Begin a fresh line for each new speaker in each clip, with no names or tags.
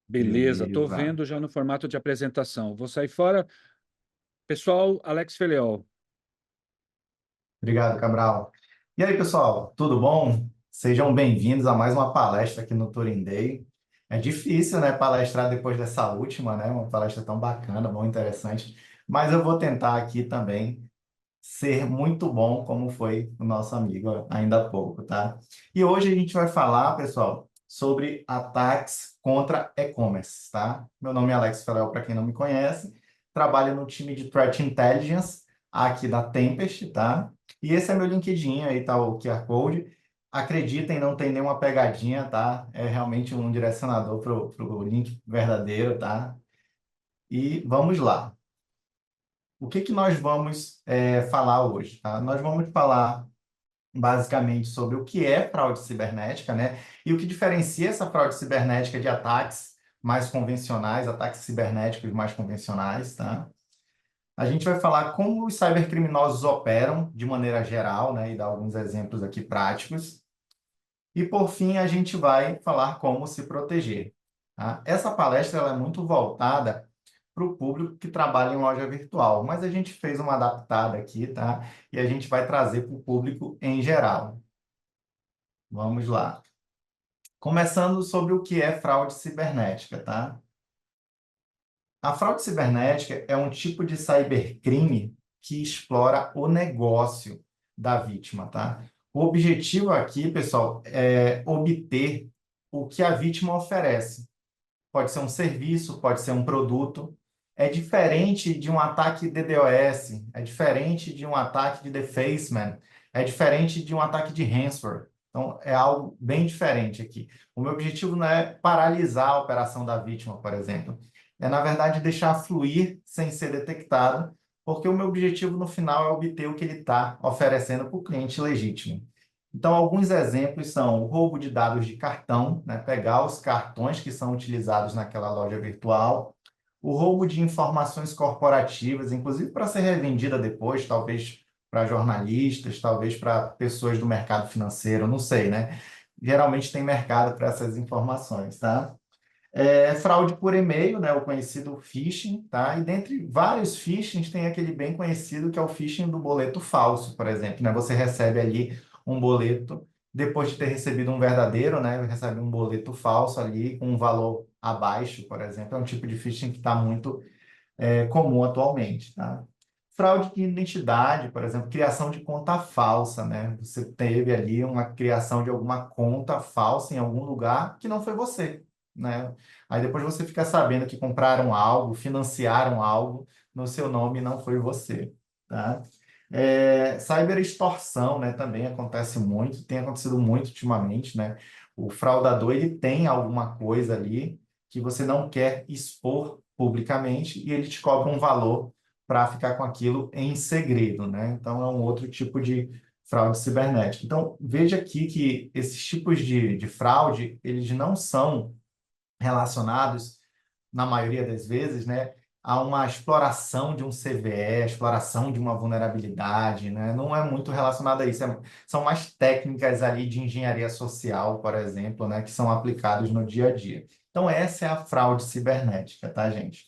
Beleza, estou
Beleza.
vendo já no formato de apresentação. Vou sair fora. Pessoal, Alex Feliol.
Obrigado, Cabral. E aí, pessoal, tudo bom? Sejam bem-vindos a mais uma palestra aqui no Turing Day. É difícil, né, palestrar depois dessa última, né? Uma palestra tão bacana, bom, interessante. Mas eu vou tentar aqui também ser muito bom, como foi o nosso amigo ainda há pouco, tá? E hoje a gente vai falar, pessoal, sobre ataques contra e-commerce, tá? Meu nome é Alex Feliol, para quem não me conhece. Trabalho no time de Threat Intelligence aqui da Tempest, tá? E esse é meu LinkedIn, aí tá o QR Code. Acreditem, não tem nenhuma pegadinha, tá? É realmente um direcionador pro link verdadeiro, tá? E vamos lá. O que que nós vamos falar hoje, tá? Nós vamos falar basicamente sobre o que é fraude cibernética, né? E o que diferencia essa fraude cibernética de ataques mais convencionais, ataques cibernéticos mais convencionais, tá? A gente vai falar como os cybercriminosos operam de maneira geral, né? E dar alguns exemplos aqui práticos. E, por fim, a gente vai falar como se proteger. Tá? Essa palestra ela é muito voltada para o público que trabalha em loja virtual, mas a gente fez uma adaptada aqui, tá? E a gente vai trazer para o público em geral. Vamos lá. Começando sobre o que é fraude cibernética, tá? A fraude cibernética é um tipo de cybercrime que explora o negócio da vítima, tá? O objetivo aqui, pessoal, é obter o que a vítima oferece. Pode ser um serviço, pode ser um produto. É diferente de um ataque DDoS, é diferente de um ataque de defacement, é diferente de um ataque de ransomware. Então, é algo bem diferente aqui. O meu objetivo não é paralisar a operação da vítima, por exemplo. É, na verdade, deixar fluir sem ser detectado, porque o meu objetivo no final é obter o que ele está oferecendo para o cliente legítimo. Então, alguns exemplos são o roubo de dados de cartão, né? Pegar os cartões que são utilizados naquela loja virtual, o roubo de informações corporativas, inclusive para ser revendida depois, talvez para jornalistas, talvez para pessoas do mercado financeiro, não sei, né? Geralmente tem mercado para essas informações, tá? Fraude por e-mail, né? O conhecido phishing, tá? E dentre vários phishings, tem aquele bem conhecido que é o phishing do boleto falso, por exemplo, né? Você recebe ali um boleto, depois de ter recebido um verdadeiro, né? Recebe um boleto falso ali com um valor abaixo, por exemplo. É um tipo de phishing que está muito comum atualmente, tá? Fraude de identidade, por exemplo, criação de conta falsa, né? Você teve ali uma criação de alguma conta falsa em algum lugar que não foi você, né? Aí depois você fica sabendo que compraram algo, financiaram algo no seu nome e não foi você, tá? Cyberextorsão, né? Também acontece muito, tem acontecido muito ultimamente, né? O fraudador, ele tem alguma coisa ali que você não quer expor publicamente e ele te cobra um valor para ficar com aquilo em segredo, né? Então, é um outro tipo de fraude cibernética. Então, veja aqui que esses tipos de fraude, eles não são relacionados, na maioria das vezes, né, a uma exploração de um CVE, exploração de uma vulnerabilidade, né? Não é muito relacionado a isso. São mais técnicas ali de engenharia social, por exemplo, né, que são aplicadas no dia a dia. Então, essa é a fraude cibernética, tá, gente?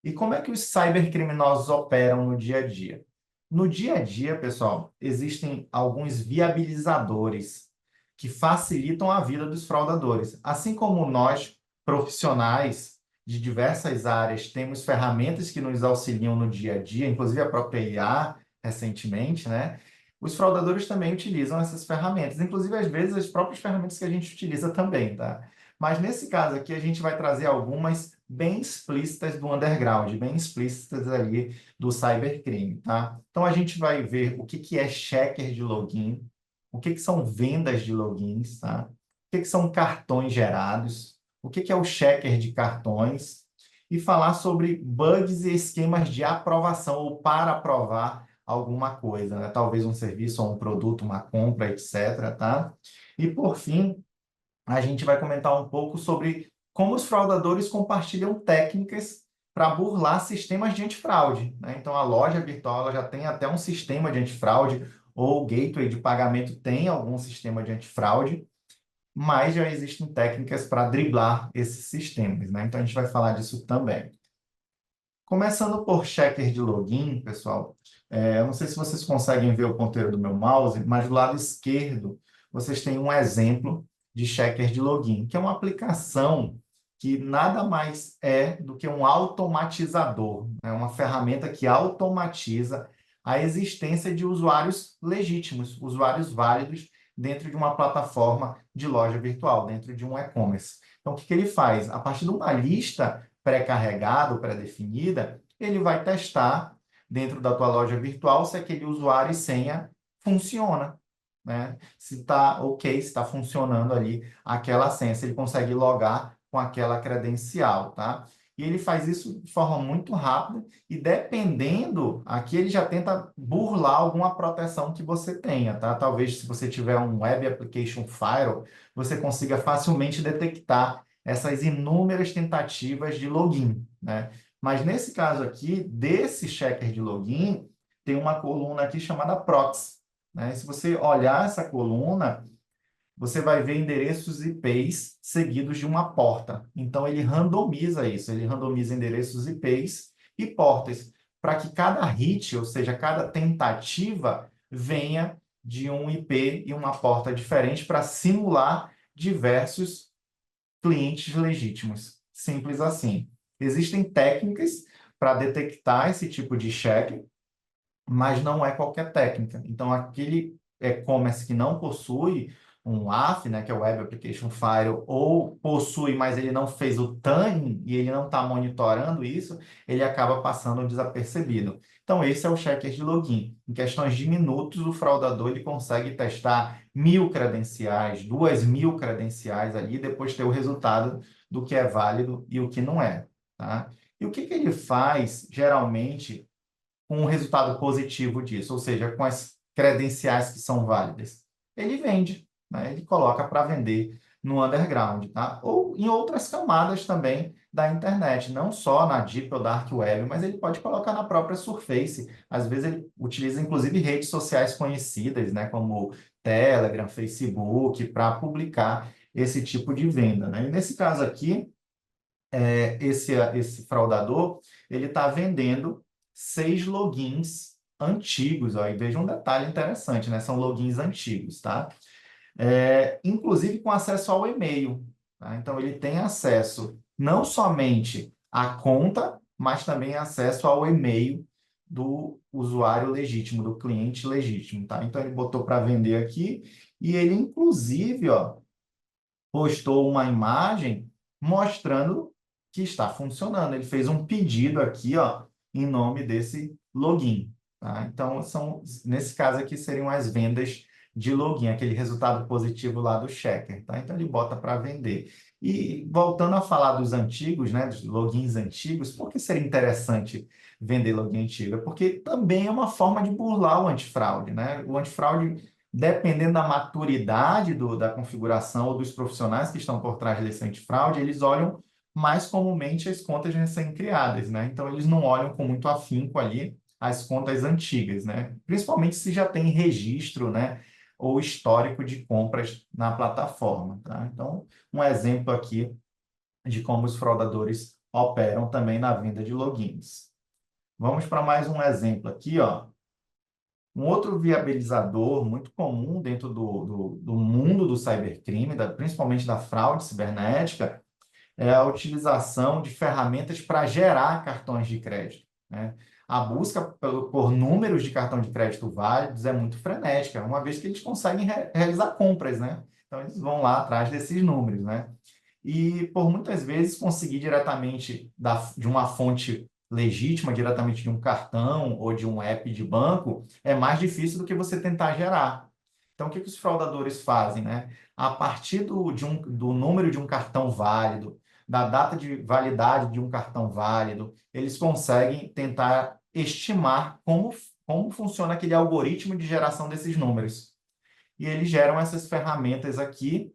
E como é que os cybercriminosos operam no dia a dia? No dia a dia, pessoal, existem alguns viabilizadores que facilitam a vida dos fraudadores. Assim como nós, profissionais de diversas áreas, temos ferramentas que nos auxiliam no dia a dia, inclusive a própria IA, recentemente, né? Os fraudadores também utilizam essas ferramentas, inclusive às vezes as próprias ferramentas que a gente utiliza também, tá? Mas nesse caso aqui a gente vai trazer algumas bem explícitas do underground, bem explícitas ali do cybercrime, tá? Então a gente vai ver o que que é checker de login, o que que são vendas de logins, tá? O que que são cartões gerados, o que que é o checker de cartões e falar sobre bugs e esquemas de aprovação ou para aprovar alguma coisa, né? Talvez um serviço ou um produto, uma compra, etc, tá? E por fim, a gente vai comentar um pouco sobre como os fraudadores compartilham técnicas para burlar sistemas de antifraude, né? Então, a loja virtual ela já tem até um sistema de antifraude, ou o gateway de pagamento tem algum sistema de antifraude, mas já existem técnicas para driblar esses sistemas, né? Então, a gente vai falar disso também. Começando por checker de login, pessoal, eu não sei se vocês conseguem ver o ponteiro do meu mouse, mas do lado esquerdo vocês têm um exemplo de checker de login, que é uma aplicação que nada mais é do que um automatizador, né? Uma ferramenta que automatiza a existência de usuários legítimos, usuários válidos dentro de uma plataforma de loja virtual, dentro de um e-commerce. Então, o que ele faz? A partir de uma lista pré-carregada ou pré-definida, ele vai testar dentro da tua loja virtual se aquele usuário e senha funciona, né? Se está ok, se está funcionando ali aquela senha, se ele consegue logar com aquela credencial, tá? E ele faz isso de forma muito rápida e dependendo, aqui ele já tenta burlar alguma proteção que você tenha, tá? Talvez se você tiver um Web Application Firewall, você consiga facilmente detectar essas inúmeras tentativas de login, né? Mas nesse caso aqui, desse checker de login, tem uma coluna aqui chamada proxy, né? Se você olhar essa coluna, você vai ver endereços IPs seguidos de uma porta. Então, ele randomiza isso, ele randomiza endereços IPs e portas, para que cada hit, ou seja, cada tentativa, venha de um IP e uma porta diferente para simular diversos clientes legítimos. Simples assim. Existem técnicas para detectar esse tipo de cheque, mas não é qualquer técnica. Então, aquele e-commerce que não possui um AF, né, que é o Web Application Firewall, ou possui, mas ele não fez o tuning e ele não está monitorando isso, ele acaba passando desapercebido. Então, esse é o checker de login. Em questões de minutos, o fraudador ele consegue testar 1.000 credenciais, 2.000 credenciais ali, e depois ter o resultado do que é válido e o que não é, tá? E o que ele faz, geralmente, com um resultado positivo disso, ou seja, com as credenciais que são válidas. Ele vende, né? Ele coloca para vender no underground, tá? Ou em outras camadas também da internet, não só na Deep ou Dark Web, mas ele pode colocar na própria Surface. Às vezes ele utiliza, inclusive, redes sociais conhecidas, né? Como Telegram, Facebook, para publicar esse tipo de venda, né? E nesse caso aqui, esse fraudador, ele está vendendo 6 logins antigos, ó, e veja um detalhe interessante, né? São logins antigos, tá? Inclusive com acesso ao e-mail, tá? Então, ele tem acesso não somente à conta, mas também acesso ao e-mail do usuário legítimo, do cliente legítimo, tá? Então, ele botou para vender aqui e ele, inclusive, ó, postou uma imagem mostrando que está funcionando. Ele fez um pedido aqui, ó, em nome desse login, tá? Então, nesse caso aqui, seriam as vendas de login, aquele resultado positivo lá do checker, tá? Então, ele bota para vender. E voltando a falar dos antigos, né, dos logins antigos, por que seria interessante vender login antigo? Porque também é uma forma de burlar o antifraude, né? O antifraude, dependendo da maturidade da configuração ou dos profissionais que estão por trás desse antifraude, eles olham mais comumente as contas recém-criadas, né? Então, eles não olham com muito afinco ali as contas antigas, né? Principalmente se já tem registro, né? Ou histórico de compras na plataforma, tá? Então, um exemplo aqui de como os fraudadores operam também na venda de logins. Vamos para mais um exemplo aqui, ó. Um outro viabilizador muito comum dentro do mundo do cybercrime, principalmente da fraude cibernética, é a utilização de ferramentas para gerar cartões de crédito, né? A busca por números de cartão de crédito válidos é muito frenética, uma vez que eles conseguem realizar compras, né? Então, eles vão lá atrás desses números, né? E, por muitas vezes, conseguir diretamente de uma fonte legítima, diretamente de um cartão ou de um app de banco, é mais difícil do que você tentar gerar. Então, o que os fraudadores fazem, né? A partir do número de um cartão válido, da data de validade de um cartão válido, eles conseguem tentar estimar como funciona aquele algoritmo de geração desses números. E eles geram essas ferramentas aqui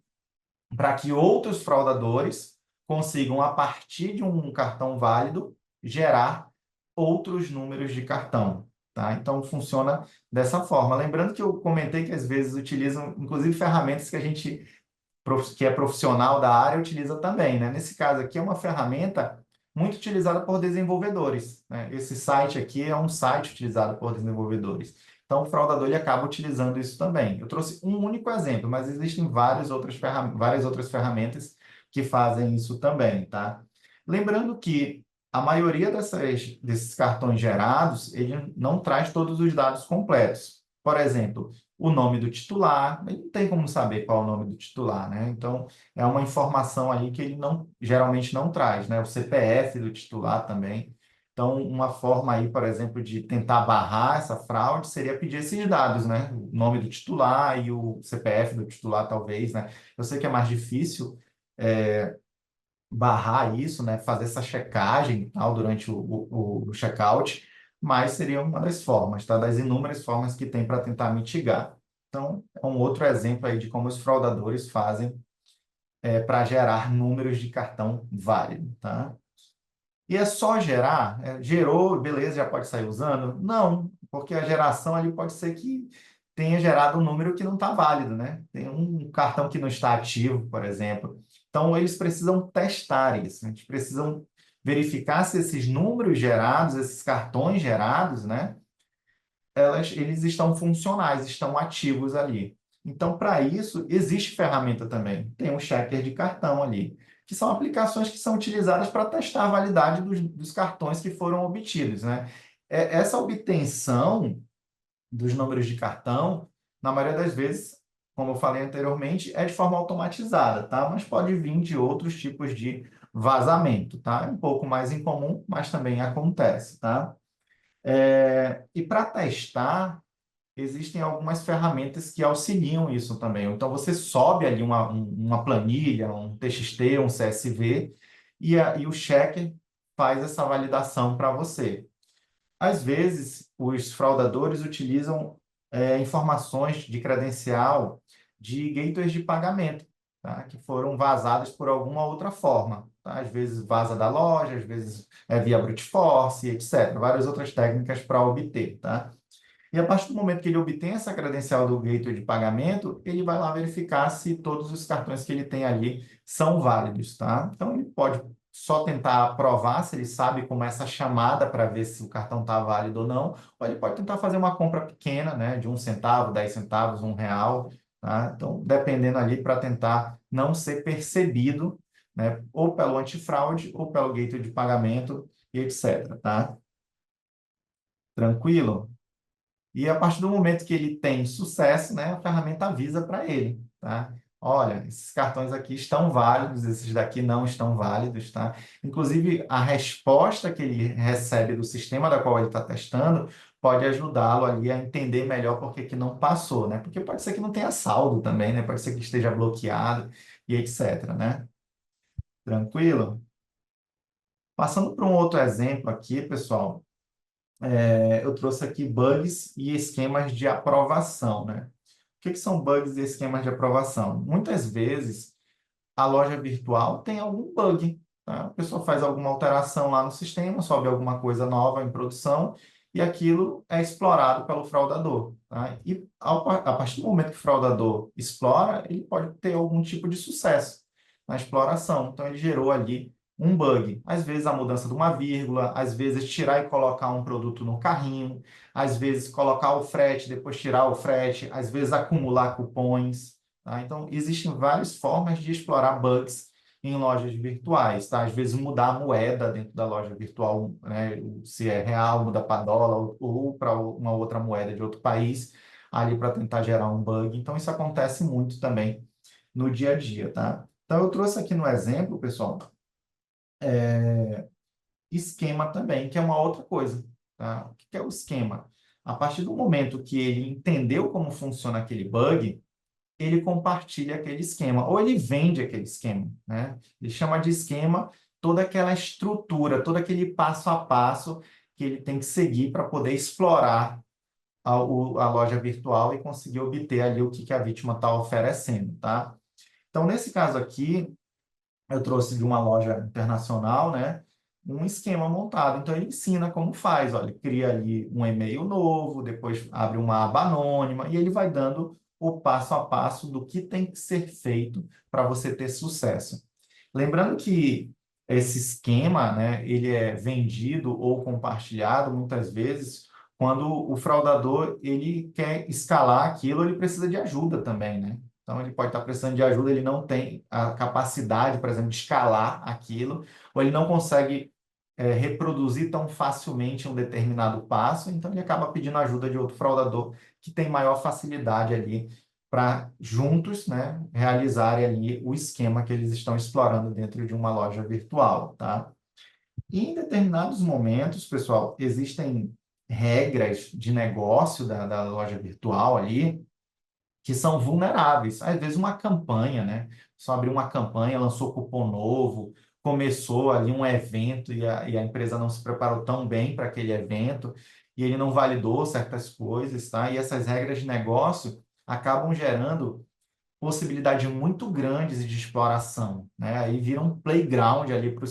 para que outros fraudadores consigam, a partir de um cartão válido, gerar outros números de cartão, tá? Então, funciona dessa forma. Lembrando que eu comentei que às vezes utilizam, inclusive, ferramentas que a gente que é profissional da área utiliza também, né? Nesse caso aqui é uma ferramenta muito utilizada por desenvolvedores, né? Esse site aqui é um site utilizado por desenvolvedores. Então, o fraudador ele acaba utilizando isso também. Eu trouxe um único exemplo, mas existem várias outras ferramentas que fazem isso também, tá? Lembrando que a maioria desses cartões gerados, ele não traz todos os dados completos. Por exemplo, o nome do titular, ele não tem como saber qual é o nome do titular, né? Então, é uma informação ali que ele não, geralmente não traz, né? O CPF do titular também. Então, uma forma aí, por exemplo, de tentar barrar essa fraude seria pedir esses dados, né? O nome do titular e o CPF do titular, talvez, né? Eu sei que é mais difícil barrar isso, né? Fazer essa checagem e tal durante o checkout, mas seria uma das formas, tá? Das inúmeras formas que tem para tentar mitigar. Então, é um outro exemplo aí de como os fraudadores fazem para gerar números de cartão válido, tá? E é só gerar? Gerou, beleza, já pode sair usando? Não, porque a geração ali pode ser que tenha gerado um número que não está válido, né? Tem um cartão que não está ativo, por exemplo. Então, eles precisam testar isso. A gente precisam verificar se esses números gerados, esses cartões gerados, né? Eles estão funcionais, estão ativos ali. Então, para isso, existe ferramenta também. Tem um checker de cartão ali, que são aplicações que são utilizadas para testar a validade dos cartões que foram obtidos, né? Essa obtenção dos números de cartão, na maioria das vezes, como eu falei anteriormente, é de forma automatizada, tá? Mas pode vir de outros tipos de vazamento, tá? É um pouco mais incomum, mas também acontece, tá? E para testar, existem algumas ferramentas que auxiliam isso também. Então, você sobe ali uma planilha, um TXT, um CSV, e o checker faz essa validação para você. Às vezes, os fraudadores utilizam informações de credencial de gateways de pagamento, tá? Que foram vazadas por alguma outra forma. Tá? Às vezes vaza da loja, às vezes é via brute force, etc. Várias outras técnicas para obter. Tá? E a partir do momento que ele obtém essa credencial do gateway de pagamento, ele vai lá verificar se todos os cartões que ele tem ali são válidos, tá? Então, ele pode só tentar aprovar se ele sabe como é essa chamada para ver se o cartão está válido ou não, ou ele pode tentar fazer uma compra pequena, né, de 1 centavo, 10 centavos, R$ 1, tá? Então, dependendo ali para tentar não ser percebido, né, ou pelo antifraude ou pelo gateway de pagamento e etc, tá? Tranquilo? E a partir do momento que ele tem sucesso, né, a ferramenta avisa para ele, tá? Olha, esses cartões aqui estão válidos, esses daqui não estão válidos, tá? Inclusive, a resposta que ele recebe do sistema da qual ele está testando pode ajudá-lo ali a entender melhor por que que não passou, né? Porque pode ser que não tenha saldo também, né? Pode ser que esteja bloqueado e etc, né? Tranquilo? Passando para um outro exemplo aqui, pessoal, eu trouxe aqui bugs e esquemas de aprovação, né? O que são bugs e esquemas de aprovação? Muitas vezes a loja virtual tem algum bug, tá? A pessoa faz alguma alteração lá no sistema, sobe alguma coisa nova em produção e aquilo é explorado pelo fraudador, tá? E a partir do momento que o fraudador explora, ele pode ter algum tipo de sucesso na exploração. Então, ele gerou ali um bug. Às vezes, a mudança de uma vírgula, às vezes, tirar e colocar um produto no carrinho, às vezes, colocar o frete, depois tirar o frete, às vezes, acumular cupons. Tá? Então, existem várias formas de explorar bugs em lojas virtuais. Tá? Às vezes, mudar a moeda dentro da loja virtual, né? Se é real, muda para dólar ou para uma outra moeda de outro país, ali para tentar gerar um bug. Então, isso acontece muito também no dia a dia. Tá? Então, eu trouxe aqui no exemplo, pessoal, esquema também, que é uma outra coisa. Tá? O que é o esquema? A partir do momento que ele entendeu como funciona aquele bug, ele compartilha aquele esquema, ou ele vende aquele esquema, né? Ele chama de esquema toda aquela estrutura, todo aquele passo a passo que ele tem que seguir para poder explorar a loja virtual e conseguir obter ali o que a vítima está oferecendo, tá? Então, nesse caso aqui, eu trouxe de uma loja internacional, né? Um esquema montado. Então, ele ensina como faz. Olha, cria ali um e-mail novo, depois abre uma aba anônima e ele vai dando o passo a passo do que tem que ser feito para você ter sucesso. Lembrando que esse esquema, né, ele é vendido ou compartilhado muitas vezes quando o fraudador ele quer escalar aquilo, ele precisa de ajuda também, né? Então ele pode estar precisando de ajuda, ele não tem a capacidade, por exemplo, de escalar aquilo, ou ele não consegue reproduzir tão facilmente um determinado passo, então ele acaba pedindo ajuda de outro fraudador que tem maior facilidade ali para juntos, né, realizarem ali o esquema que eles estão explorando dentro de uma loja virtual, tá? E em determinados momentos, pessoal, existem regras de negócio da loja virtual ali que são vulneráveis. Às vezes uma campanha, né? Só abriu uma campanha, lançou cupom novo, começou ali um evento e a empresa não se preparou tão bem para aquele evento e ele não validou certas coisas, tá? E essas regras de negócio acabam gerando possibilidades muito grandes de exploração, né? Aí vira um playground ali para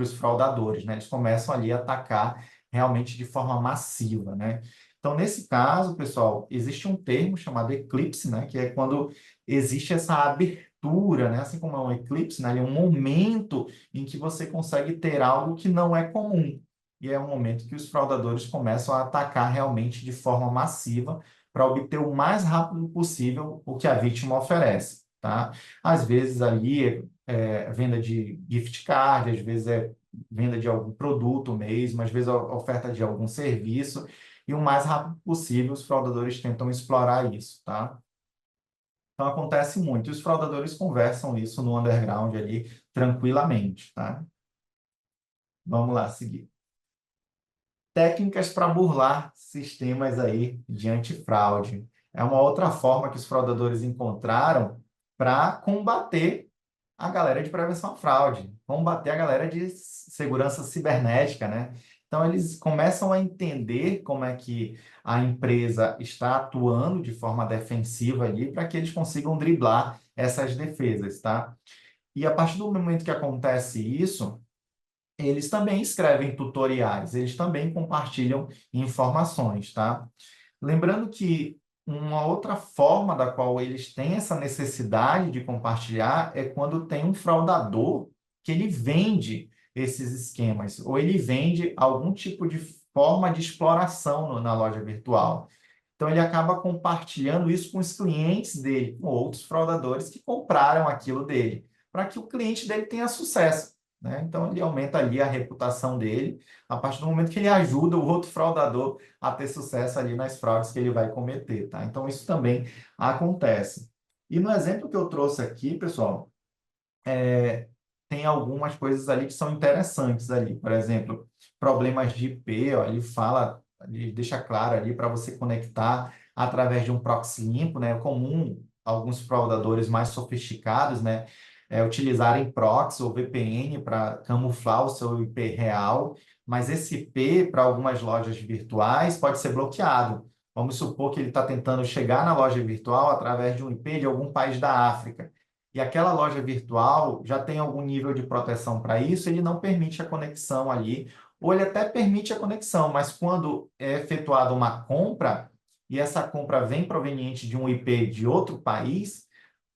os fraudadores, né? Eles começam ali a atacar realmente de forma massiva, né? Então, nesse caso, pessoal, existe um termo chamado eclipse, né? Que é quando existe essa abertura, né? Assim como é um eclipse, né? É um momento em que você consegue ter algo que não é comum. E é um momento que os fraudadores começam a atacar realmente de forma massiva para obter o mais rápido possível o que a vítima oferece, tá? Às vezes ali é venda de gift card, às vezes é venda de algum produto mesmo, às vezes é oferta de algum serviço, e o mais rápido possível os fraudadores tentam explorar isso, tá? Então acontece muito, e os fraudadores conversam isso no underground ali tranquilamente, tá? Vamos lá, seguir. Técnicas para burlar sistemas aí de antifraude. É uma outra forma que os fraudadores encontraram para combater a galera de prevenção à fraude, combater a galera de segurança cibernética, né? Então, eles começam a entender como é que a empresa está atuando de forma defensiva ali para que eles consigam driblar essas defesas, tá? E a partir do momento que acontece isso, eles também escrevem tutoriais, eles também compartilham informações, tá? Lembrando que uma outra forma da qual eles têm essa necessidade de compartilhar é quando tem um fraudador que ele vende esses esquemas, ou ele vende algum tipo de forma de exploração na loja virtual. Então, ele acaba compartilhando isso com os clientes dele, com outros fraudadores que compraram aquilo dele, para que o cliente dele tenha sucesso, né? Então, ele aumenta ali a reputação dele, a partir do momento que ele ajuda o outro fraudador a ter sucesso ali nas fraudes que ele vai cometer, tá? Então, isso também acontece. E no exemplo que eu trouxe aqui, pessoal, tem algumas coisas ali que são interessantes ali. Por exemplo, problemas de IP, ó, ele fala, ele deixa claro ali para você conectar através de um proxy limpo, né? É comum alguns fraudadores mais sofisticados, né, utilizarem proxy ou VPN para camuflar o seu IP real, mas esse IP para algumas lojas virtuais pode ser bloqueado. Vamos supor que ele está tentando chegar na loja virtual através de um IP de algum país da África e aquela loja virtual já tem algum nível de proteção para isso, ele não permite a conexão ali, ou ele até permite a conexão, mas quando é efetuada uma compra, e essa compra vem proveniente de um IP de outro país,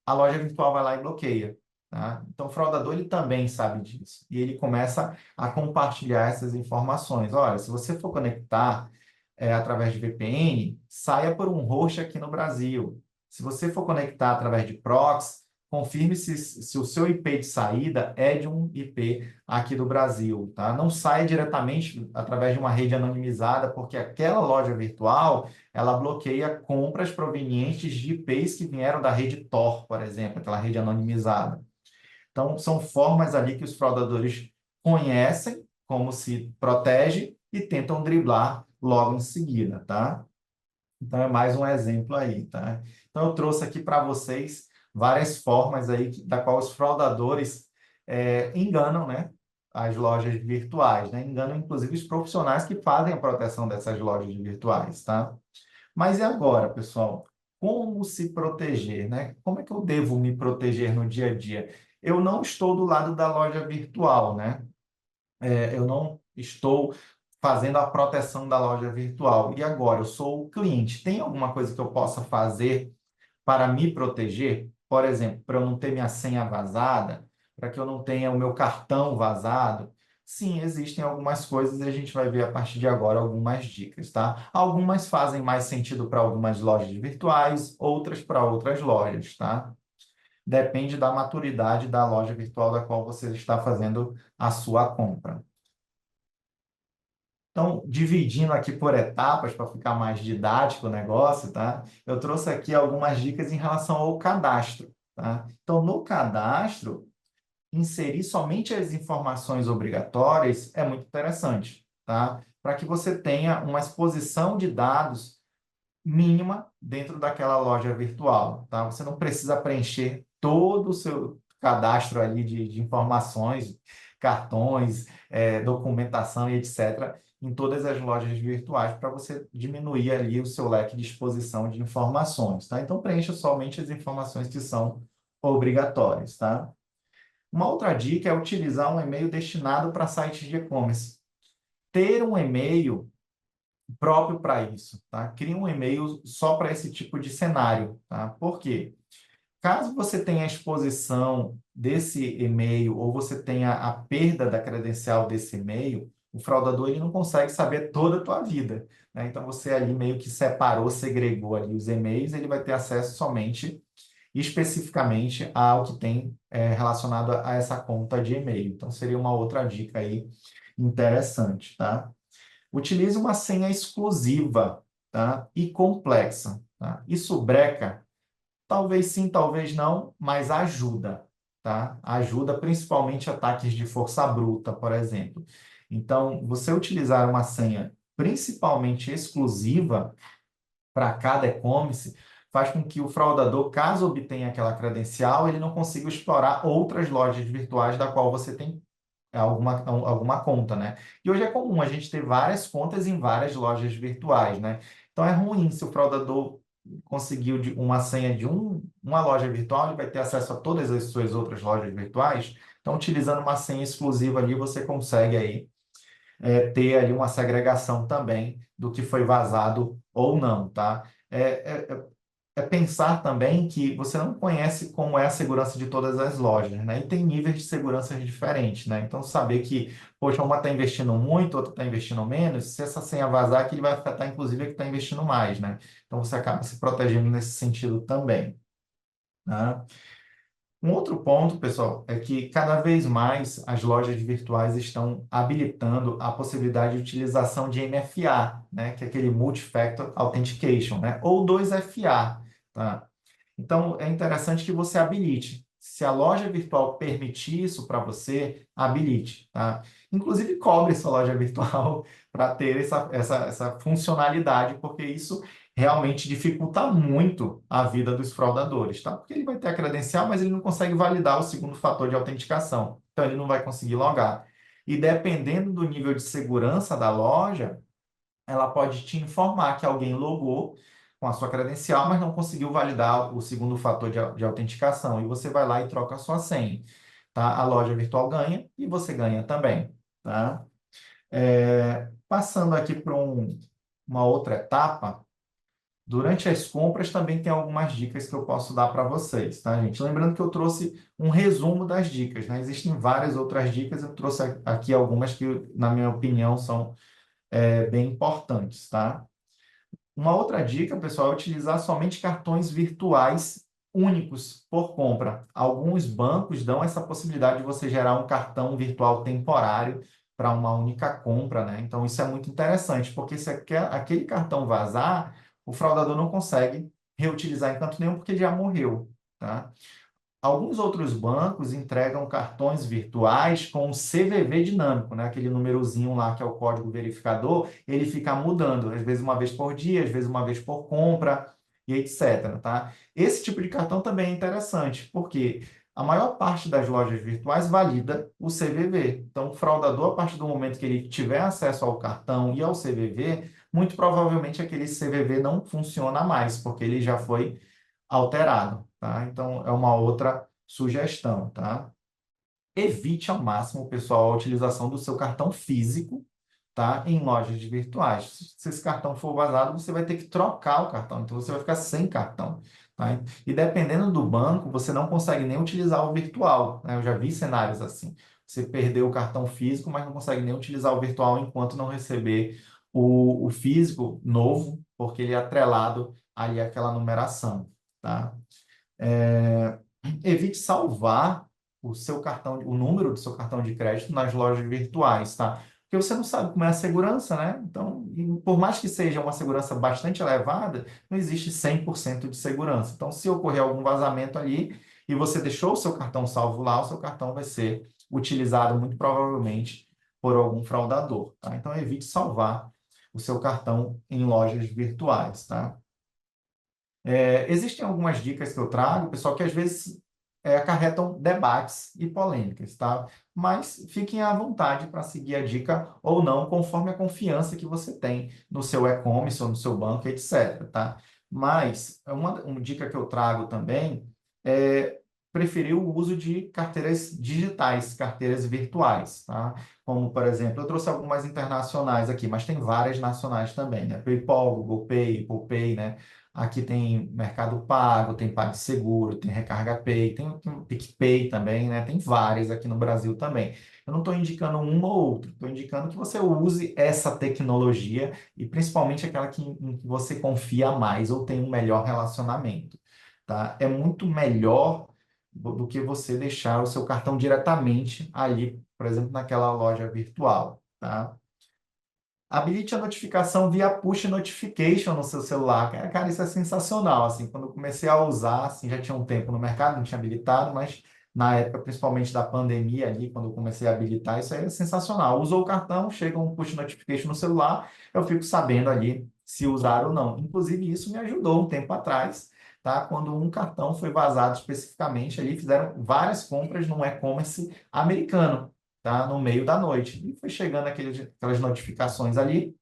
a loja virtual vai lá e bloqueia. Tá? Então, o fraudador ele também sabe disso. E ele começa a compartilhar essas informações. Olha, se você for conectar através de VPN, saia por um host aqui no Brasil. Se você for conectar através de proxy, confirme se o seu IP de saída é de um IP aqui do Brasil, tá? Não saia diretamente através de uma rede anonimizada, porque aquela loja virtual, ela bloqueia compras provenientes de IPs que vieram da rede Tor, por exemplo, aquela rede anonimizada. Então, são formas ali que os fraudadores conhecem como se protege e tentam driblar logo em seguida, tá? Então, é mais um exemplo aí, tá? Então, eu trouxe aqui para vocês várias formas aí da qual os fraudadores enganam, né? As lojas virtuais, né? Enganam, inclusive, os profissionais que fazem a proteção dessas lojas virtuais, tá? Mas e agora, pessoal? Como se proteger, né? Como é que eu devo me proteger no dia a dia? Eu não estou do lado da loja virtual, né? Eu não estou fazendo a proteção da loja virtual. E agora, eu sou o cliente. Tem alguma coisa que eu possa fazer para me proteger? Por exemplo, para eu não ter minha senha vazada, para que eu não tenha o meu cartão vazado? Sim, existem algumas coisas e a gente vai ver a partir de agora algumas dicas, tá? Algumas fazem mais sentido para algumas lojas virtuais, outras para outras lojas, tá? Depende da maturidade da loja virtual da qual você está fazendo a sua compra. Então, dividindo aqui por etapas para ficar mais didático o negócio, tá? Eu trouxe aqui algumas dicas em relação ao cadastro, tá? Então, no cadastro, inserir somente as informações obrigatórias é muito interessante, tá? Para que você tenha uma exposição de dados mínima dentro daquela loja virtual, tá? Você não precisa preencher todo o seu cadastro ali de informações, cartões, documentação e etc., em todas as lojas virtuais para você diminuir ali o seu leque de exposição de informações, tá? Então, preencha somente as informações que são obrigatórias, tá? Uma outra dica é utilizar um e-mail destinado para sites de e-commerce. Ter um e-mail próprio para isso, tá? Crie um e-mail só para esse tipo de cenário, tá? Por quê? Caso você tenha a exposição desse e-mail ou você tenha a perda da credencial desse e-mail, o fraudador ele não consegue saber toda a tua vida, né? Então você ali meio que separou, segregou ali os e-mails, ele vai ter acesso somente especificamente ao que tem relacionado a essa conta de e-mail. Então seria uma outra dica aí interessante, tá? Utilize uma senha exclusiva, tá? E complexa, tá? Isso breca? Talvez sim, talvez não, mas ajuda, tá? Ajuda principalmente ataques de força bruta, por exemplo. Então, você utilizar uma senha principalmente exclusiva para cada e-commerce faz com que o fraudador, caso obtenha aquela credencial, ele não consiga explorar outras lojas virtuais da qual você tem alguma conta, né? E hoje é comum a gente ter várias contas em várias lojas virtuais, né? Então é ruim se o fraudador conseguiu uma senha de uma loja virtual, ele vai ter acesso a todas as suas outras lojas virtuais. Então, utilizando uma senha exclusiva ali, você consegue aí ter ali uma segregação também do que foi vazado ou não, tá? É pensar também que você não conhece como é a segurança de todas as lojas, né? E tem níveis de segurança diferentes, né? Então, saber que, poxa, uma está investindo muito, outra está investindo menos, se essa senha vazar, que ele vai afetar, inclusive, a que está investindo mais, né? Então, você acaba se protegendo nesse sentido também, né? Um outro ponto, pessoal, é que cada vez mais as lojas virtuais estão habilitando a possibilidade de utilização de MFA, né, que é aquele Multi-Factor Authentication, né, ou 2FA, tá? Então, é interessante que você habilite. Se a loja virtual permitir isso para você, habilite, tá? Inclusive, cobre sua loja virtual para ter essa funcionalidade, porque isso realmente dificulta muito a vida dos fraudadores, tá? Porque ele vai ter a credencial, mas ele não consegue validar o segundo fator de autenticação. Então, ele não vai conseguir logar. E dependendo do nível de segurança da loja, ela pode te informar que alguém logou com a sua credencial, mas não conseguiu validar o segundo fator de autenticação. E você vai lá e troca a sua senha, tá? A loja virtual ganha e você ganha também, tá? Passando aqui para uma outra etapa, durante as compras também tem algumas dicas que eu posso dar para vocês, tá, gente? Lembrando que eu trouxe um resumo das dicas, né? Existem várias outras dicas, eu trouxe aqui algumas que, na minha opinião, são bem importantes, tá? Uma outra dica, pessoal, é utilizar somente cartões virtuais únicos por compra. Alguns bancos dão essa possibilidade de você gerar um cartão virtual temporário para uma única compra, né? Então, isso é muito interessante, porque se aquele cartão vazar, o fraudador não consegue reutilizar em canto nenhum, porque ele já morreu, tá? Alguns outros bancos entregam cartões virtuais com CVV dinâmico, né? Aquele númerozinho lá que é o código verificador, ele fica mudando, às vezes uma vez por dia, às vezes uma vez por compra e etc, tá? Esse tipo de cartão também é interessante, porque a maior parte das lojas virtuais valida o CVV. Então, o fraudador, a partir do momento que ele tiver acesso ao cartão e ao CVV, muito provavelmente aquele CVV não funciona mais, porque ele já foi alterado, tá? Então, é uma outra sugestão, tá? Evite ao máximo, pessoal, a utilização do seu cartão físico, tá? Em lojas virtuais. Se esse cartão for vazado, você vai ter que trocar o cartão, então você vai ficar sem cartão, tá? tá? E dependendo do banco, você não consegue nem utilizar o virtual, né? Eu já vi cenários assim. Você perdeu o cartão físico, mas não consegue nem utilizar o virtual enquanto não receber o físico novo, porque ele é atrelado ali àquela numeração, tá? É, evite salvar o seu cartão, o número do seu cartão de crédito nas lojas virtuais, tá? Porque você não sabe como é a segurança, né? Então, por mais que seja uma segurança bastante elevada, não existe 100% de segurança. Então, se ocorrer algum vazamento ali e você deixou o seu cartão salvo lá, o seu cartão vai ser utilizado muito provavelmente por algum fraudador, tá? Então, evite salvar o seu cartão em lojas virtuais, tá? Existem algumas dicas que eu trago, pessoal, que às vezes acarretam debates e polêmicas, tá? Mas fiquem à vontade para seguir a dica ou não, conforme a confiança que você tem no seu e-commerce ou no seu banco, etc, tá? Mas uma dica que eu trago também é preferir o uso de carteiras digitais, carteiras virtuais, tá? Como, por exemplo, eu trouxe algumas internacionais aqui, mas tem várias nacionais também, né? PayPal, Google Pay, Apple Pay, né? Aqui tem Mercado Pago, tem PagSeguro, tem Recarga Pay, tem PicPay também, né? Tem várias aqui no Brasil também. Eu não estou indicando uma ou outra, estou indicando que você use essa tecnologia e principalmente aquela em que você confia mais ou tem um melhor relacionamento, tá? É muito melhor do que você deixar o seu cartão diretamente ali, por exemplo, naquela loja virtual, tá? Habilite a notificação via push notification no seu celular. Cara, isso é sensacional. Assim, quando eu comecei a usar, assim, já tinha um tempo no mercado, não tinha habilitado, mas na época, principalmente da pandemia ali, quando eu comecei a habilitar, isso aí é sensacional. Usou o cartão, chega um push notification no celular, eu fico sabendo ali se usar ou não. Inclusive, isso me ajudou um tempo atrás, tá? Quando um cartão foi vazado especificamente ali, fizeram várias compras num e-commerce americano, tá? No meio da noite. E foi chegando aquelas notificações ali.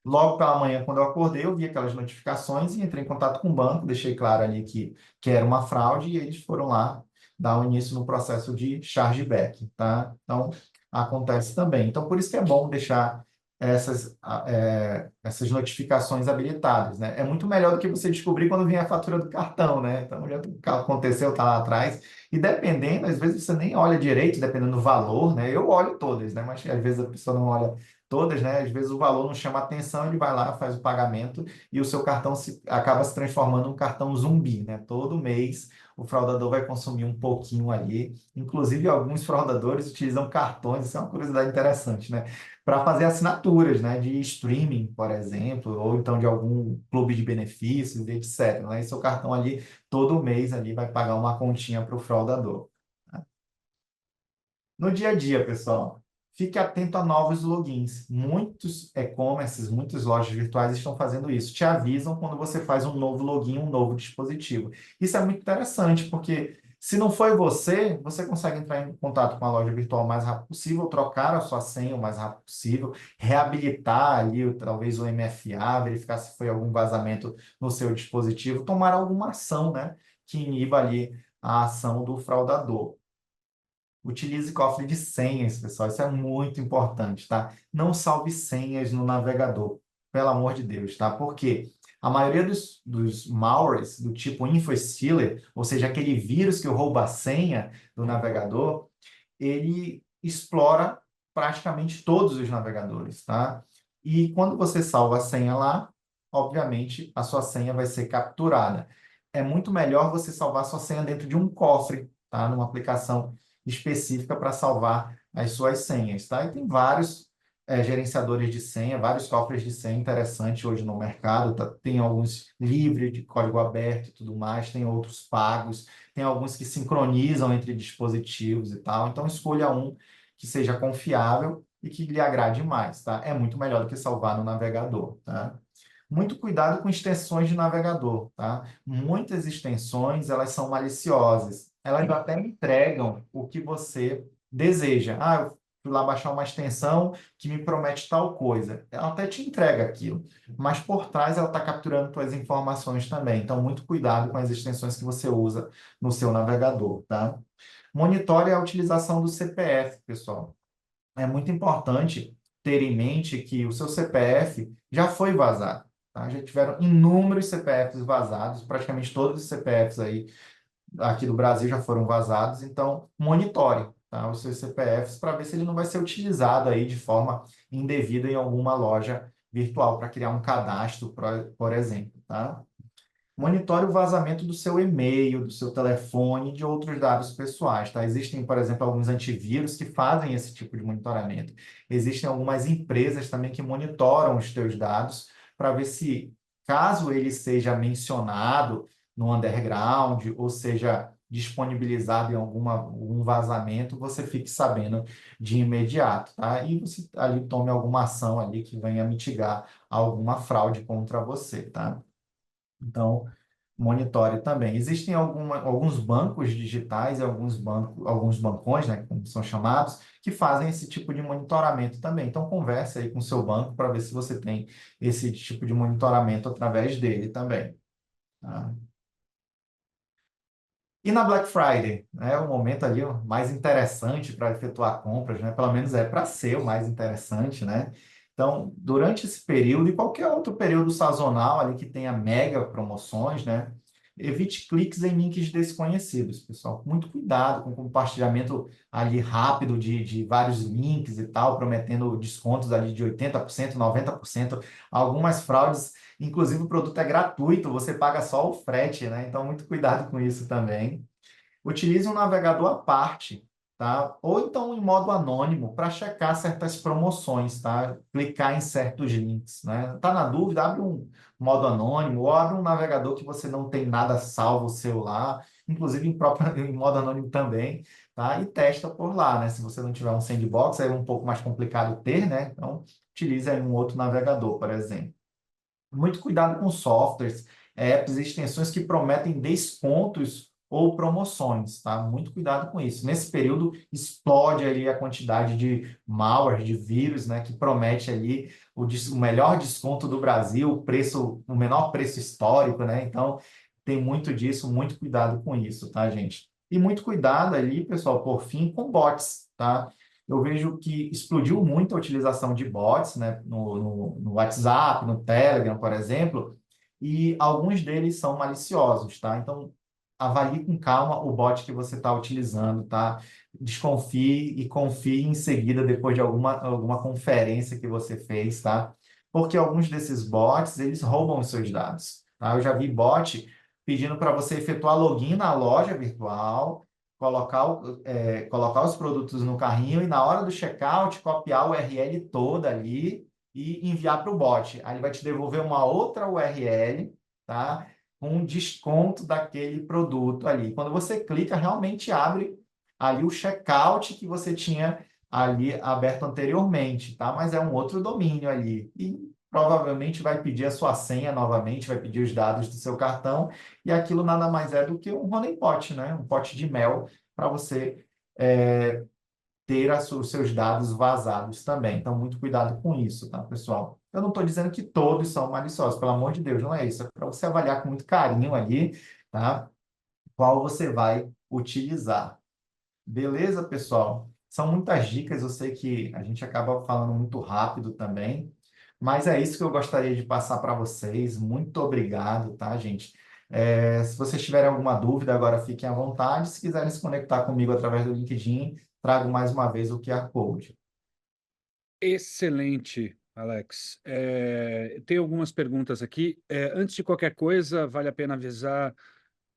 Logo pela manhã, quando eu acordei, eu vi aquelas notificações e entrei em contato com o banco, deixei claro ali que era uma fraude e eles foram lá dar o início no processo de chargeback, tá? Então, acontece também. Então, por isso que é bom deixar essas notificações habilitadas, né? É muito melhor do que você descobrir quando vem a fatura do cartão, né? Então, já aconteceu, tá lá atrás. E dependendo, às vezes você nem olha direito, dependendo do valor, né? Eu olho todas, né? Mas às vezes a pessoa não olha todas, né? Às vezes o valor não chama atenção, ele vai lá, faz o pagamento e o seu cartão acaba se transformando num cartão zumbi, né? Todo mês o fraudador vai consumir um pouquinho ali. Inclusive, alguns fraudadores utilizam cartões, isso é uma curiosidade interessante, né? Para fazer assinaturas, né? De streaming, por exemplo, ou então de algum clube de benefícios, etc. Né? E seu cartão ali, todo mês ali, vai pagar uma continha para o fraudador. No dia a dia, pessoal, fique atento a novos logins. Muitos e-commerces, muitas lojas virtuais estão fazendo isso. Te avisam quando você faz um novo login, um novo dispositivo. Isso é muito interessante, porque se não foi você, você consegue entrar em contato com a loja virtual o mais rápido possível, trocar a sua senha o mais rápido possível, reabilitar ali talvez o MFA, verificar se foi algum vazamento no seu dispositivo, tomar alguma ação, né, que iniba ali a ação do fraudador. Utilize cofre de senhas, pessoal. Isso é muito importante, tá? Não salve senhas no navegador, pelo amor de Deus, tá? Porque a maioria dos malwares do tipo InfoStealer, ou seja, aquele vírus que rouba a senha do navegador, ele explora praticamente todos os navegadores, tá? E quando você salva a senha lá, obviamente a sua senha vai ser capturada. É muito melhor você salvar sua senha dentro de um cofre, tá? Numa aplicação específica para salvar as suas senhas, tá? E tem vários gerenciadores de senha, vários cofres de senha interessantes hoje no mercado, tá? Tem alguns livres de código aberto e tudo mais, tem outros pagos, tem alguns que sincronizam entre dispositivos e tal. Então, escolha um que seja confiável e que lhe agrade mais, tá? É muito melhor do que salvar no navegador, tá? Muito cuidado com extensões de navegador, tá? Muitas extensões, elas são maliciosas. Elas até entregam o que você deseja. Ah, eu fui lá baixar uma extensão que me promete tal coisa. Ela até te entrega aquilo, mas por trás ela está capturando suas informações também. Então, muito cuidado com as extensões que você usa no seu navegador, tá? Monitore a utilização do CPF, pessoal. É muito importante ter em mente que o seu CPF já foi vazado, tá? Já tiveram inúmeros CPFs vazados, praticamente todos os CPFs aí aqui do Brasil já foram vazados, então monitore, tá, os seus CPFs para ver se ele não vai ser utilizado aí de forma indevida em alguma loja virtual para criar um cadastro, por exemplo, tá? Monitore o vazamento do seu e-mail, do seu telefone e de outros dados pessoais, tá? Existem, por exemplo, alguns antivírus que fazem esse tipo de monitoramento. Existem algumas empresas também que monitoram os teus dados para ver se, caso ele seja mencionado no underground ou seja disponibilizado em algum vazamento, você fique sabendo de imediato, tá? E você ali tome alguma ação ali que venha mitigar alguma fraude contra você, tá? Então, monitore também. Existem alguns bancos digitais e alguns bancões, né, como são chamados, que fazem esse tipo de monitoramento também. Então, converse aí com o seu banco para ver se você tem esse tipo de monitoramento através dele também. Tá? E na Black Friday, né, o momento ali mais interessante para efetuar compras, né? Pelo menos é para ser o mais interessante, né? Então, durante esse período e qualquer outro período sazonal ali que tenha mega promoções, né? Evite cliques em links desconhecidos, pessoal. Muito cuidado com o compartilhamento ali rápido de vários links e tal, prometendo descontos ali de 80%, 90%. Algumas fraudes. Inclusive, o produto é gratuito, você paga só o frete, né? Então, muito cuidado com isso também. Utilize um navegador à parte, tá? Ou então em modo anônimo para checar certas promoções, tá? Clicar em certos links, né? Tá na dúvida? Abre um modo anônimo ou abre um navegador que você não tem nada salvo o seu lá, inclusive em modo anônimo também, tá? E testa por lá, né? Se você não tiver um sandbox, aí é um pouco mais complicado ter, né? Então, utilize aí um outro navegador, por exemplo. Muito cuidado com softwares, apps e extensões que prometem descontos ou promoções, tá? Muito cuidado com isso. Nesse período, explode ali a quantidade de malware, de vírus, né? Que promete ali o melhor desconto do Brasil, o menor preço histórico, né? Então, tem muito disso, muito cuidado com isso, tá, gente? E muito cuidado ali, pessoal, por fim, com bots, tá? Eu vejo que explodiu muito a utilização de bots, né, no WhatsApp, no Telegram, por exemplo, e alguns deles são maliciosos, tá? Então, avalie com calma o bot que você está utilizando, tá? Desconfie e confie em seguida depois de alguma conferência que você fez, tá? Porque alguns desses bots, eles roubam os seus dados, tá? Eu já vi bot pedindo para você efetuar login na loja virtual, colocar os produtos no carrinho e na hora do checkout copiar a URL toda ali e enviar para o bot. Aí ele vai te devolver uma outra URL, tá? Com um desconto daquele produto ali. Quando você clica, realmente abre ali o checkout que você tinha ali aberto anteriormente, tá? Mas é um outro domínio ali. E provavelmente vai pedir a sua senha novamente, vai pedir os dados do seu cartão, e aquilo nada mais é do que um honeypot, né? Um pote de mel para você ter os seus dados vazados também. Então, muito cuidado com isso, tá, pessoal? Eu não estou dizendo que todos são maliciosos, pelo amor de Deus, não é isso. É para você avaliar com muito carinho ali, tá? Qual você vai utilizar. Beleza, pessoal? São muitas dicas, eu sei que a gente acaba falando muito rápido também, mas é isso que eu gostaria de passar para vocês. Muito obrigado, tá, gente? Se vocês tiverem alguma dúvida, agora fiquem à vontade. Se quiserem se conectar comigo através do LinkedIn, trago mais uma vez o QR Code.
Excelente, Alex. Tem algumas perguntas aqui. Antes de qualquer coisa, vale a pena avisar.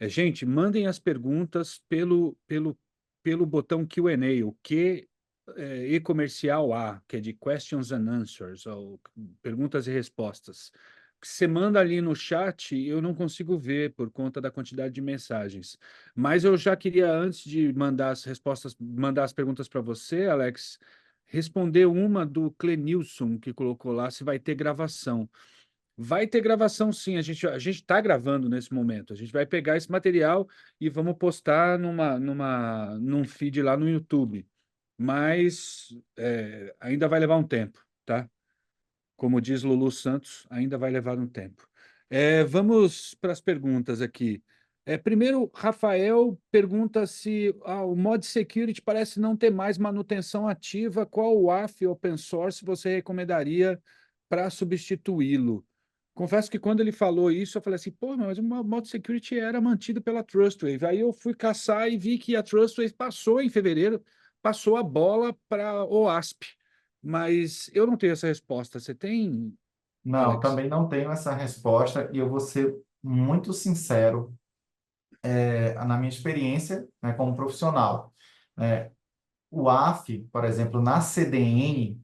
Gente, mandem as perguntas pelo botão Q&A, o Q e-comercial A, que é de Questions and Answers, ou perguntas e respostas. Você manda ali no chat, eu não consigo ver por conta da quantidade de mensagens. Mas eu já queria, antes de mandar as respostas, mandar as perguntas para você, Alex, responder uma do Clenilson, que colocou lá, se vai ter gravação. Vai ter gravação, sim. A gente está gravando nesse momento. A gente vai pegar esse material e vamos postar num feed lá no YouTube. Mas ainda vai levar um tempo, tá? Como diz Lulu Santos, ainda vai levar um tempo. Vamos para as perguntas aqui. Primeiro, Rafael pergunta se o Mod Security parece não ter mais manutenção ativa. Qual o WAF open source você recomendaria para substituí-lo? Confesso que quando ele falou isso, eu falei assim, pô, mas o Moto Security era mantido pela Trustwave. Aí eu fui caçar e vi que a Trustwave passou em fevereiro, passou a bola para o OASP. Mas eu não tenho essa resposta. Você tem,
Não,
Alex?
também não tenho essa resposta e eu vou ser muito sincero, na minha experiência, né, como profissional. É, o AF, por exemplo, na CDN,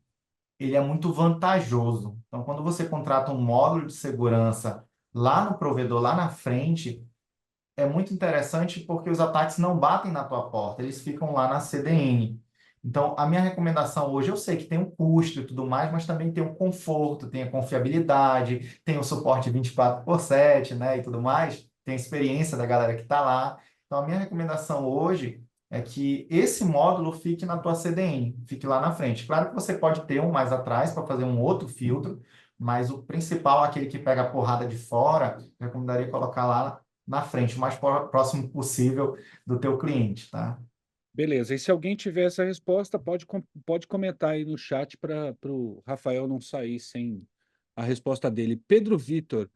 ele é muito vantajoso. Então, quando você contrata um módulo de segurança lá no provedor, lá na frente, é muito interessante porque os ataques não batem na tua porta, eles ficam lá na CDN. Então, a minha recomendação hoje, eu sei que tem um custo e tudo mais, mas também tem o conforto, tem a confiabilidade, tem o suporte 24/7, né, e tudo mais, tem a experiência da galera que está lá. Então, a minha recomendação hoje é que esse módulo fique na tua CDN, fique lá na frente. Claro que você pode ter um mais atrás para fazer um outro filtro, mas o principal, aquele que pega a porrada de fora, eu recomendaria colocar lá na frente, o mais próximo possível do teu cliente, tá?
Beleza. E se alguém tiver essa resposta, pode comentar aí no chat para o Rafael não sair sem a resposta dele. Pedro Vitor.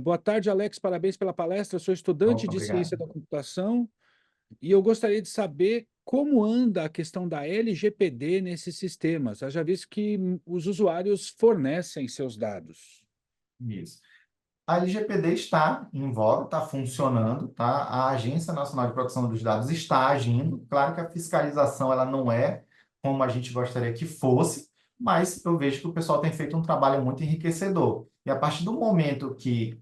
Boa tarde, Alex. Parabéns pela palestra. Eu sou estudante
Opa,
de ciência
obrigado.
da computação e eu gostaria de saber como anda a questão da LGPD nesses sistemas. Haja visto que os usuários fornecem seus dados.
Isso. A LGPD está em voga, está funcionando, tá? A Agência Nacional de Proteção dos Dados está agindo. Claro que a fiscalização ela não é como a gente gostaria que fosse, mas eu vejo que o pessoal tem feito um trabalho muito enriquecedor. E a partir do momento que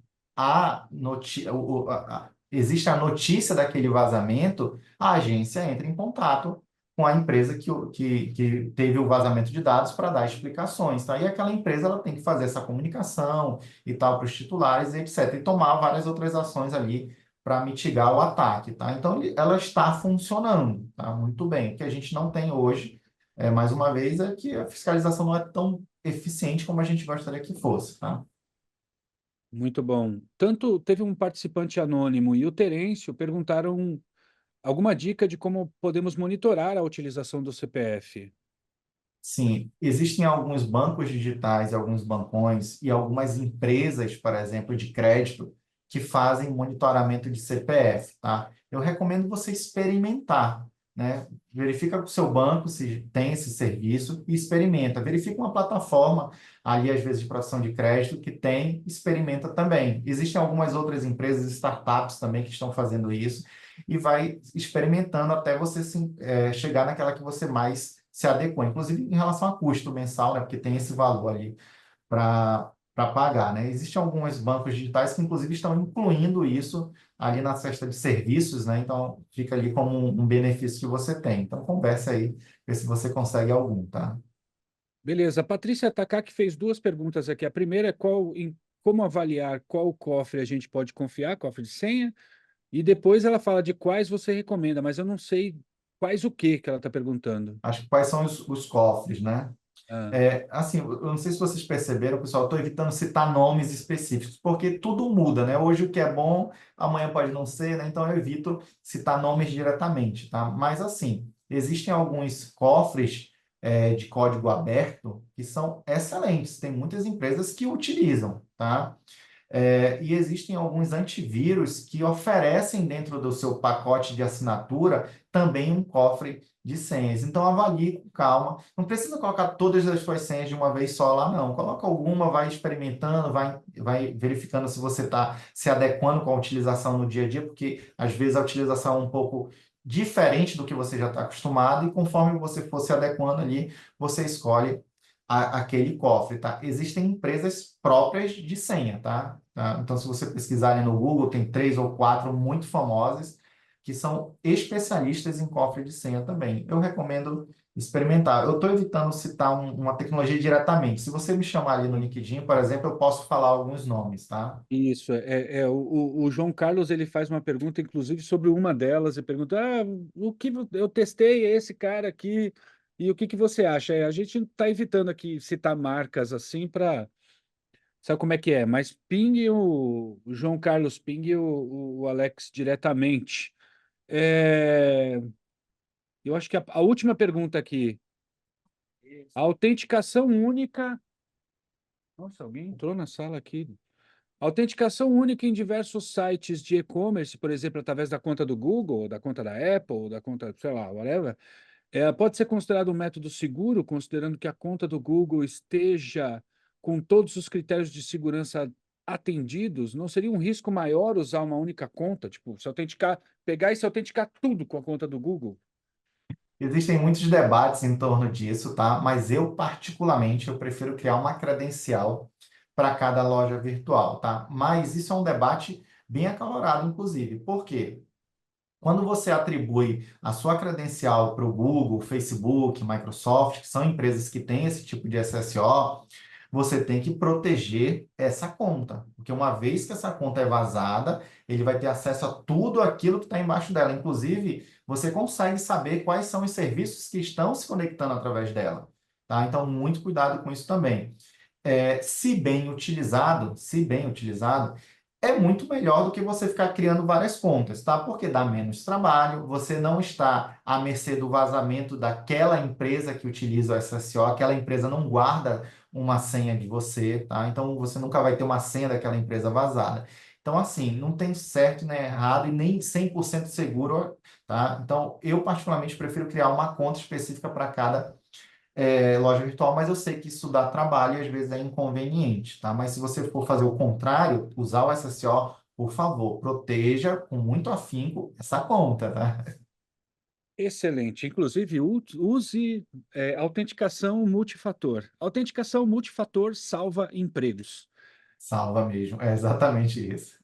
existe a notícia daquele vazamento, a agência entra em contato com a empresa que teve o vazamento de dados para dar explicações, tá? E aquela empresa ela tem que fazer essa comunicação e tal para os titulares, e etc. E tomar várias outras ações ali para mitigar o ataque, tá? Então, ela está funcionando, tá? Muito bem. O que a gente não tem hoje, mais uma vez, é que a fiscalização não é tão eficiente como a gente gostaria que fosse, tá?
Muito bom. Tanto teve um participante anônimo e o Terêncio perguntaram alguma dica de como podemos monitorar a utilização do CPF.
Sim, existem alguns bancos digitais, alguns bancões e algumas empresas, por exemplo, de crédito, que fazem monitoramento de CPF, tá? Eu recomendo você experimentar, né? Verifica com o seu banco se tem esse serviço e experimenta. Verifica uma plataforma ali, às vezes, de proteção de crédito que tem, experimenta também. Existem algumas outras empresas, startups também que estão fazendo isso e vai experimentando até você chegar naquela que você mais se adequa, inclusive em relação a custo mensal, né? Porque tem esse valor ali para pagar, né? Existem alguns bancos digitais que, inclusive, estão incluindo isso ali na cesta de serviços, né? Então, fica ali como um benefício que você tem. Então, converse aí, vê se você consegue algum, tá?
Beleza. A Patrícia Takaki fez duas perguntas aqui. A primeira é como avaliar qual cofre a gente pode confiar, cofre de senha, e depois ela fala de quais você recomenda, mas eu não sei quais o que ela está perguntando.
Acho que quais são os cofres, né?
Ah,
Assim, eu não sei se vocês perceberam, pessoal, estou evitando citar nomes específicos, porque tudo muda, né? Hoje o que é bom, amanhã pode não ser, né? Então eu evito citar nomes diretamente, tá? Mas assim, existem alguns cofres, de código aberto que são excelentes. Tem muitas empresas que utilizam, tá? E existem alguns antivírus que oferecem dentro do seu pacote de assinatura também um cofre de senhas. Então avalie com calma. Não precisa colocar todas as suas senhas de uma vez só lá, não. Coloca alguma, vai experimentando, vai verificando se você está se adequando com a utilização no dia a dia, porque às vezes a utilização é um pouco diferente do que você já está acostumado, e conforme você for se adequando ali, você escolhe aquele cofre, tá? Existem empresas próprias de senha, tá? Então, se você pesquisar ali no Google, tem 3 ou 4 muito famosas que são especialistas em cofre de senha também. Eu recomendo experimentar. Eu estou evitando citar uma tecnologia diretamente. Se você me chamar ali no LinkedIn, por exemplo, eu posso falar alguns nomes, tá?
isso. O João Carlos ele faz uma pergunta, inclusive, sobre uma delas, e pergunta: o que eu testei esse cara aqui, e o que você acha? A gente está evitando aqui citar marcas assim para. Sabe como é que é? Mas pingue o João Carlos, pingue o Alex diretamente. É, eu acho que a última pergunta aqui. A autenticação única Nossa, alguém entrou na sala aqui. Autenticação única em diversos sites de e-commerce, por exemplo, através da conta do Google, da conta da Apple, da conta, sei lá, whatever, pode ser considerado um método seguro, considerando que a conta do Google esteja com todos os critérios de segurança atendidos. Não seria um risco maior usar uma única conta, tipo, se autenticar, pegar e se autenticar tudo com a conta do Google?
Existem muitos debates em torno disso, tá? Mas eu, particularmente, eu prefiro criar uma credencial para cada loja virtual, tá? Mas isso é um debate bem acalorado, inclusive. Por quê? Quando você atribui a sua credencial para o Google, Facebook, Microsoft, que são empresas que têm esse tipo de SSO, você tem que proteger essa conta, porque uma vez que essa conta é vazada, ele vai ter acesso a tudo aquilo que está embaixo dela. Inclusive, você consegue saber quais são os serviços que estão se conectando através dela, tá? Então, muito cuidado com isso também. Se bem utilizado, é muito melhor do que você ficar criando várias contas, tá? Porque dá menos trabalho, você não está à mercê do vazamento daquela empresa que utiliza o SSO, aquela empresa não guarda uma senha de você, tá? Então você nunca vai ter uma senha daquela empresa vazada. Então, assim, não tem certo nem errado e nem 100% seguro, tá? Então, eu particularmente prefiro criar uma conta específica para cada loja virtual, mas eu sei que isso dá trabalho e às vezes é inconveniente, tá? Mas se você for fazer o contrário, usar o SSO, por favor, proteja com muito afinco essa conta, tá?
Excelente. Inclusive, use autenticação multifator. Autenticação multifator salva empregos.
Salva mesmo, é exatamente isso.